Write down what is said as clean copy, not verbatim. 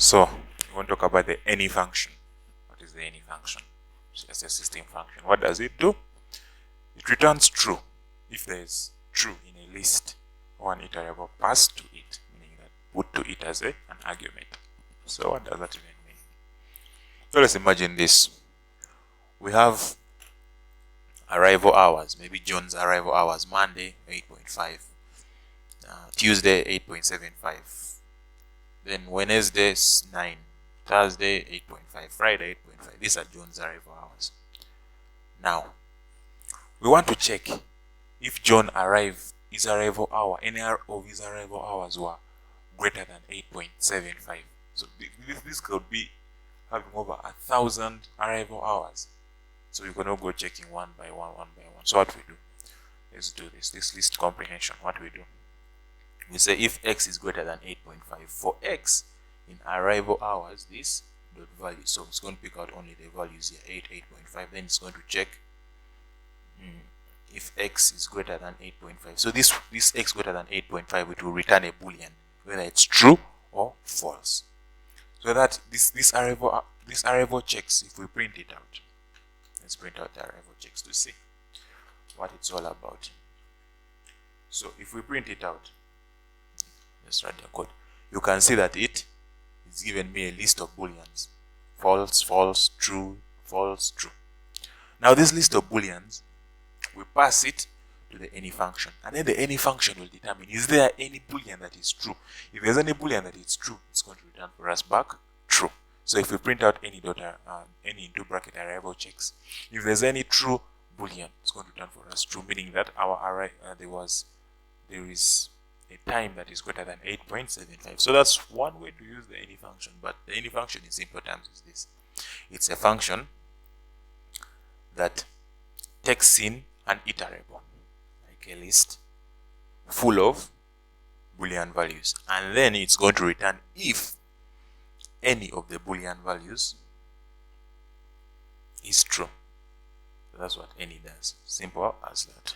So we want to talk about the any function. What is the any function? It's just a system function. What does it do? It returns true if there is true in a list or an iterable passed to it, meaning that put to it as an argument. So what does that even mean? So let's imagine this. We have arrival hours, maybe John's arrival hours, Monday 8.5, Tuesday 8.75, then Wednesday 9, Thursday 8.5, Friday 8.5. These are John's arrival hours. Now we want to check if John arrived, his arrival hour, any of his arrival hours were greater than 8.75. So this could be having over 1,000 arrival hours. So we're gonna go checking one by one. So what we do? Let's do this list comprehension. What we do? We say if x is greater than 8.5, for x in arrival hours, this dot value. So it's going to pick out only the values here, 8.5. Then it's going to check if x is greater than 8.5. So this x greater than 8.5, it will return a boolean, whether it's true or false. So that this arrival checks, if we print it out, let's print out the arrival checks to see what it's all about. So if we print it out, let's write the code. You can see that it is given me a list of booleans: false, false, true, false, true. Now this list of booleans, we pass it to the any function, and then the any function will determine is there any boolean that is true. If there's any boolean that is true, it's going to return for us back true. So if we print out any into bracket arrival checks, if there's any true boolean, it's going to return for us true, meaning that our array there is a time that is greater than 8.75. So that's one way to use the any function. But the any function in simple terms is this: it's a function that takes in an iterable, like a list full of boolean values, and then it's going to return if any of the boolean values is true. So that's what any does. Simple as that.